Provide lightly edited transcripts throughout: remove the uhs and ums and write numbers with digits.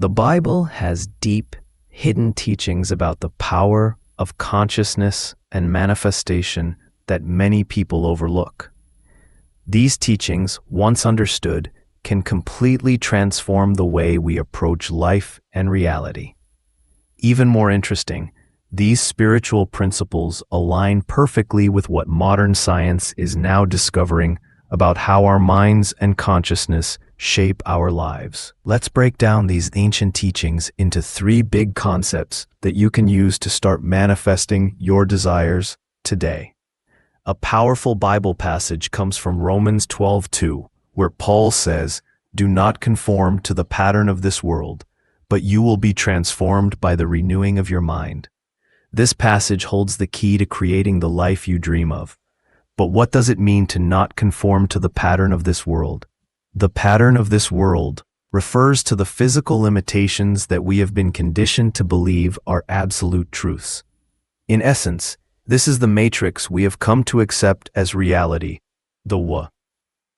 The Bible has deep, hidden teachings about the power of consciousness and manifestation that many people overlook. These teachings, once understood, can completely transform the way we approach life and reality. Even more interesting, these spiritual principles align perfectly with what modern science is now discovering about how our minds and consciousness shape our lives. Let's break down these ancient teachings into 3 big concepts that you can use to start manifesting your desires today. A powerful Bible passage comes from Romans 12:2, where Paul says, "Do not conform to the pattern of this world, but you will be transformed by the renewing of your mind." This passage holds the key to creating the life you dream of. But what does it mean to not conform to the pattern of this world? The pattern of this world refers to the physical limitations that we have been conditioned to believe are absolute truths. In essence, this is the matrix we have come to accept as reality, the wa.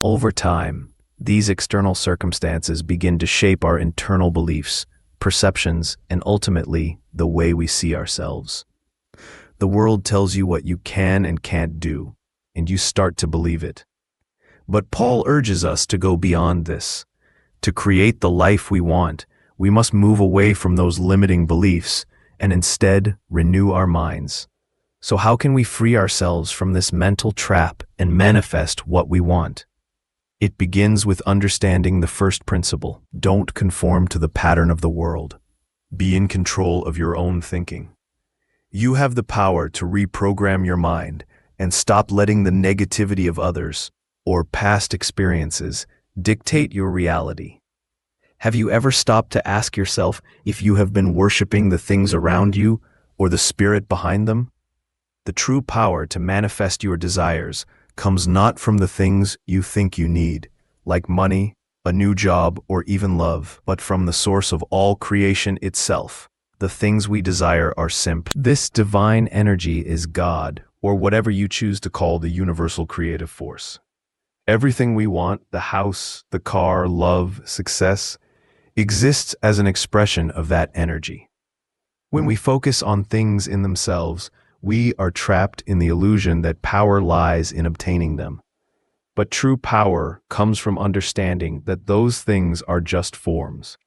Over time, these external circumstances begin to shape our internal beliefs, perceptions, and ultimately, the way we see ourselves. The world tells you what you can and can't do, and you start to believe it. But Paul urges us to go beyond this. To create the life we want, we must move away from those limiting beliefs and instead renew our minds. So how can we free ourselves from this mental trap and manifest what we want? It begins with understanding the first principle: don't conform to the pattern of the world. Be in control of your own thinking. You have the power to reprogram your mind and stop letting the negativity of others or past experiences dictate your reality. Have you ever stopped to ask yourself if you have been worshiping the things around you or the spirit behind them? The true power to manifest your desires comes not from the things you think you need, like money, a new job, or even love, but from the source of all creation itself. The things we desire are simple. This divine energy is God, or whatever you choose to call the universal creative force. Everything we want, the house, the car, love, success, exists as an expression of that energy. When we focus on things in themselves, we are trapped in the illusion that power lies in obtaining them. But true power comes from understanding that those things are just forms.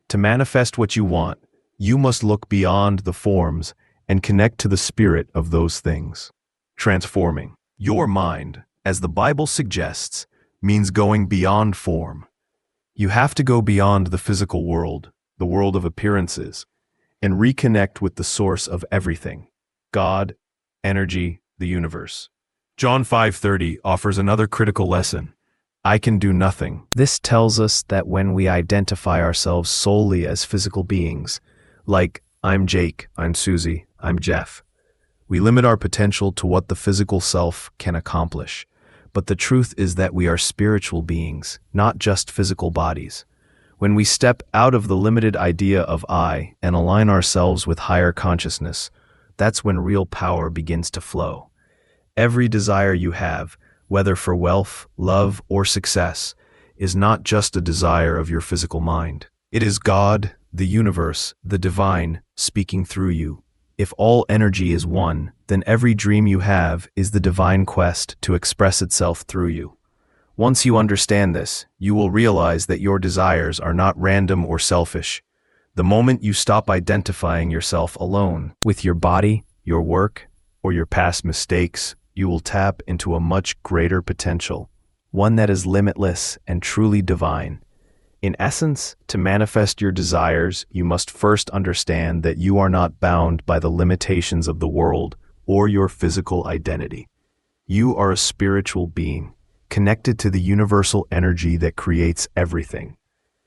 To manifest what you want, you must look beyond the forms and connect to the spirit of those things. Transforming your mind, as the Bible suggests, means going beyond form. You have to go beyond the physical world, the world of appearances, and reconnect with the source of everything: God, energy, the universe. John 5:30 offers another critical lesson: I can do nothing. This tells us that when we identify ourselves solely as physical beings, like I'm Jake, I'm Susie, I'm Jeff, we limit our potential to what the physical self can accomplish. But the truth is that we are spiritual beings, not just physical bodies. When we step out of the limited idea of I and align ourselves with higher consciousness, that's when real power begins to flow. Every desire you have, whether for wealth, love, or success, is not just a desire of your physical mind. It is God, the universe, the divine, speaking through you. If all energy is one, then every dream you have is the divine quest to express itself through you. Once you understand this, you will realize that your desires are not random or selfish. The moment you stop identifying yourself alone with your body, your work, or your past mistakes, you will tap into a much greater potential, one that is limitless and truly divine. In essence, to manifest your desires, you must first understand that you are not bound by the limitations of the world or your physical identity. You are a spiritual being, connected to the universal energy that creates everything.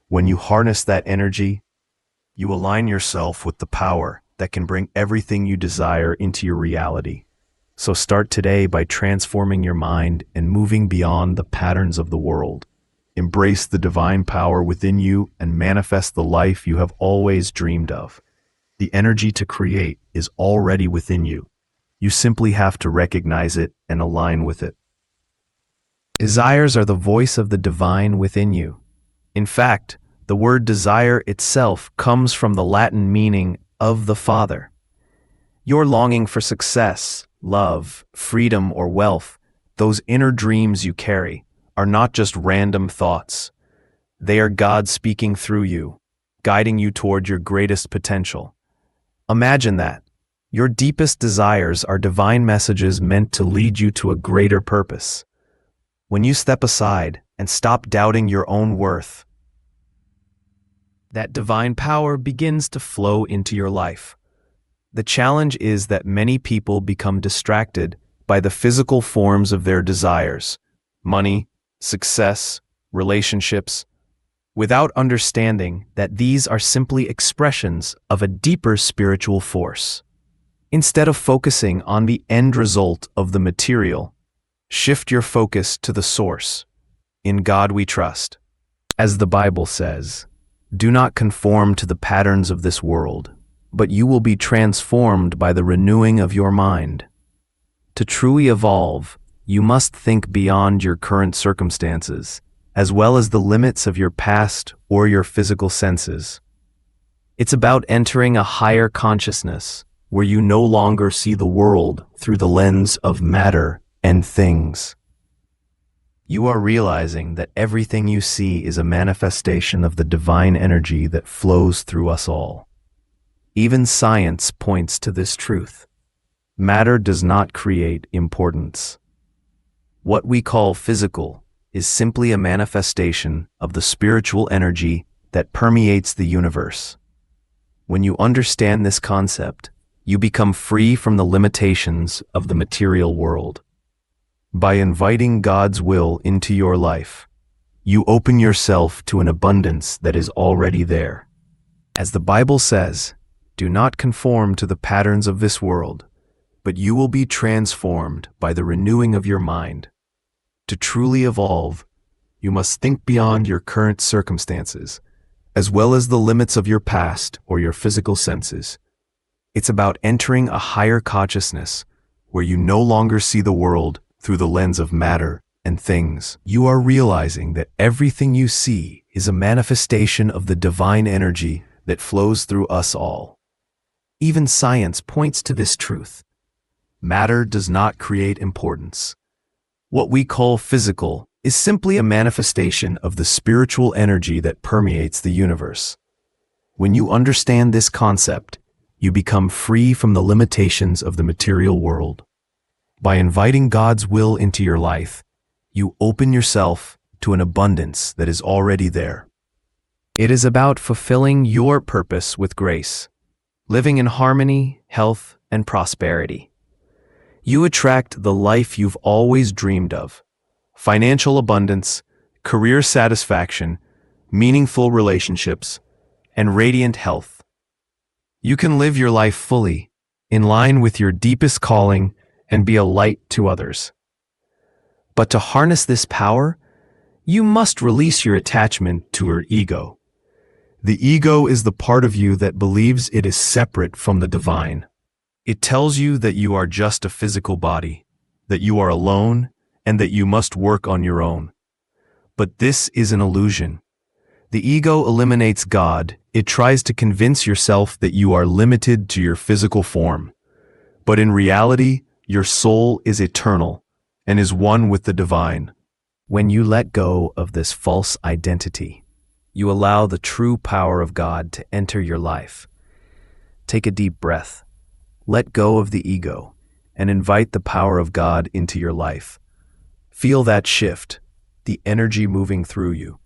When you harness that energy, you align yourself with the power that can bring everything you desire into your reality. So start today by transforming your mind and moving beyond the patterns of the world. Embrace the divine power within you and manifest the life you have always dreamed of. The energy to create is already within you. You simply have to recognize it and align with it. Desires are the voice of the divine within you. In fact, The word desire itself comes from the Latin meaning of the Father. Your longing for success, love, freedom, or wealth, those inner dreams you carry, are not just random thoughts. They are God speaking through you, guiding you toward your greatest potential. Imagine that. Your deepest desires are divine messages meant to lead you to a greater purpose. When you step aside and stop doubting your own worth, that divine power begins to flow into your life. The challenge is that many people become distracted by the physical forms of their desires, money, success, relationships, without understanding that these are simply expressions of a deeper spiritual force. Instead of focusing on the end result of the material, shift your focus to the source. In God we trust. As the Bible says, "Do not conform to the patterns of this world, but you will be transformed by the renewing of your mind." To truly evolve, you must think beyond your current circumstances, as well as the limits of your past or your physical senses. It's about entering a higher consciousness, where you no longer see the world through the lens of matter and things. You are realizing that everything you see is a manifestation of the divine energy that flows through us all. Even science points to this truth. Matter does not create importance. What we call physical is simply a manifestation of the spiritual energy that permeates the universe. When you understand this concept, you become free from the limitations of the material world. By inviting God's will into your life, you open yourself to an abundance that is already there. As the Bible says, "Do not conform to the patterns of this world, but you will be transformed by the renewing of your mind." To truly evolve, you must think beyond your current circumstances, as well as the limits of your past or your physical senses. It's about entering a higher consciousness where you no longer see the world through the lens of matter and things. You are realizing that everything you see is a manifestation of the divine energy that flows through us all. Even science points to this truth. Matter does not create importance. What we call physical is simply a manifestation of the spiritual energy that permeates the universe. When you understand this concept, you become free from the limitations of the material world. By inviting God's will into your life, you open yourself to an abundance that is already there. It is about fulfilling your purpose with grace, living in harmony, health, and prosperity. You attract the life you've always dreamed of: financial abundance, career satisfaction, meaningful relationships, and radiant health. You can live your life fully, in line with your deepest calling, and be a light to others. But to harness this power, you must release your attachment to your ego. The ego is the part of you that believes it is separate from the divine. It tells you that you are just a physical body, that you are alone, and that you must work on your own. But this is an illusion. The ego eliminates God. It tries to convince yourself that you are limited to your physical form. But in reality, your soul is eternal and is one with the divine. When you let go of this false identity, you allow the true power of God to enter your life. Take a deep breath. Let go of the ego and invite the power of God into your life. Feel that shift, the energy moving through you,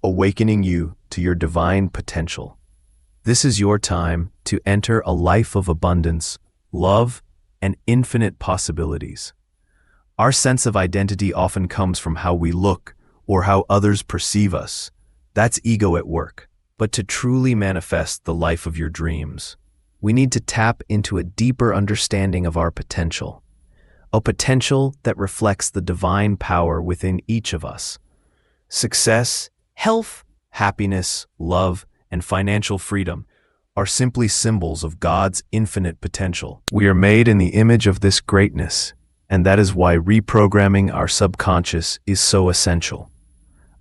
awakening you to your divine potential. This is your time to enter a life of abundance, love, and infinite possibilities. Our sense of identity often comes from how we look or how others perceive us. That's ego at work. But to truly manifest the life of your dreams, we need to tap into a deeper understanding of our potential, a potential that reflects the divine power within each of us. Success, health, happiness, love, and financial freedom are simply symbols of God's infinite potential. We are made in the image of this greatness, and that is why reprogramming our subconscious is so essential.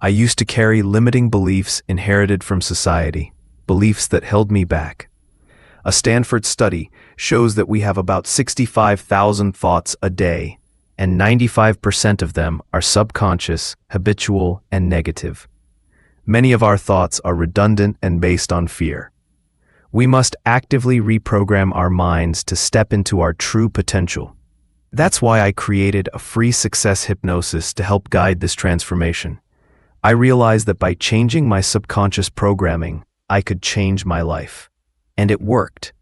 I used to carry limiting beliefs inherited from society, beliefs that held me back. A Stanford study shows that we have about 65,000 thoughts a day, and 95% of them are subconscious, habitual, and negative. Many of our thoughts are redundant and based on fear. We must actively reprogram our minds to step into our true potential. That's why I created a free success hypnosis to help guide this transformation. I realized that by changing my subconscious programming, I could change my life. And it worked.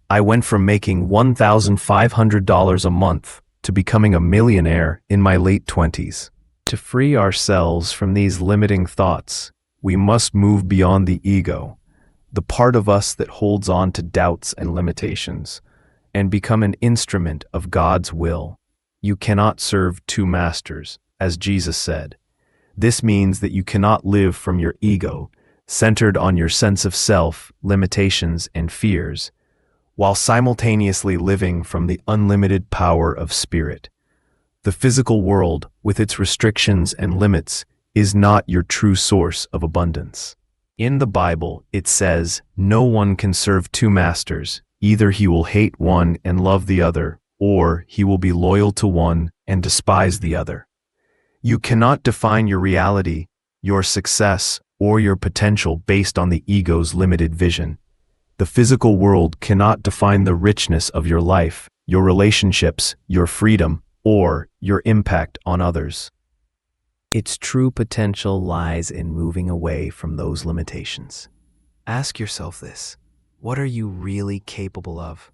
I went from making $1,500 a month to becoming a millionaire in my late 20s. To free ourselves from these limiting thoughts, we must move beyond the ego, the part of us that holds on to doubts and limitations, and become an instrument of God's will. You cannot serve two masters, as Jesus said. This means that you cannot live from your ego, centered on your sense of self, limitations, and fears, while simultaneously living from the unlimited power of spirit. The physical world, with its restrictions and limits, is not your true source of abundance. In the Bible, it says, "No one can serve two masters. Either he will hate one and love the other, or he will be loyal to one and despise the other." You cannot define your reality, your success, or your potential based on the ego's limited vision. The physical world cannot define the richness of your life, your relationships, your freedom, or your impact on others. Its true potential lies in moving away from those limitations. Ask yourself this: what are you really capable of?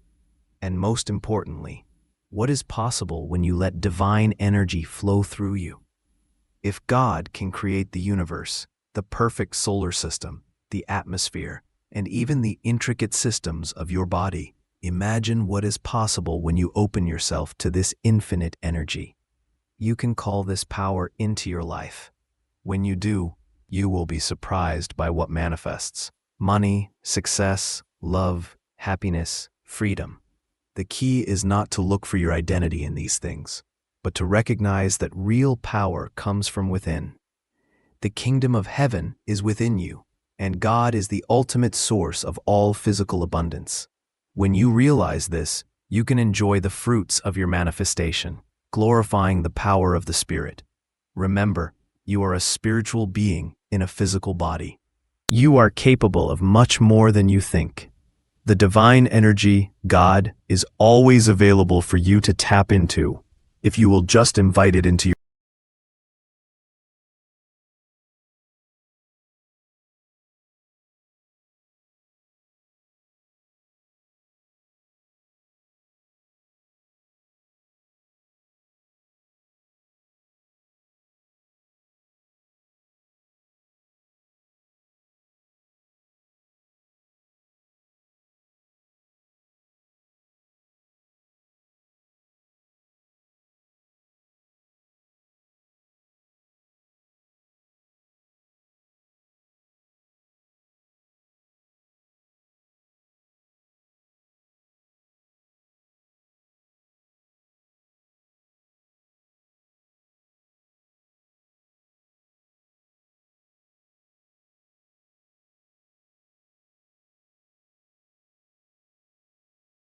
And most importantly, what is possible when you let divine energy flow through you? If God can create the universe, the perfect solar system, the atmosphere, and even the intricate systems of your body, imagine what is possible when you open yourself to this infinite energy. You can call this power into your life. When you do, you will be surprised by what manifests: money, success, love, happiness, freedom. The key is not to look for your identity in these things, but to recognize that real power comes from within. The kingdom of heaven is within you, and God is the ultimate source of all physical abundance. When you realize this, you can enjoy the fruits of your manifestation, glorifying the power of the Spirit. Remember, you are a spiritual being in a physical body. You are capable of much more than you think. The divine energy, God, is always available for you to tap into, if you will just invite it into your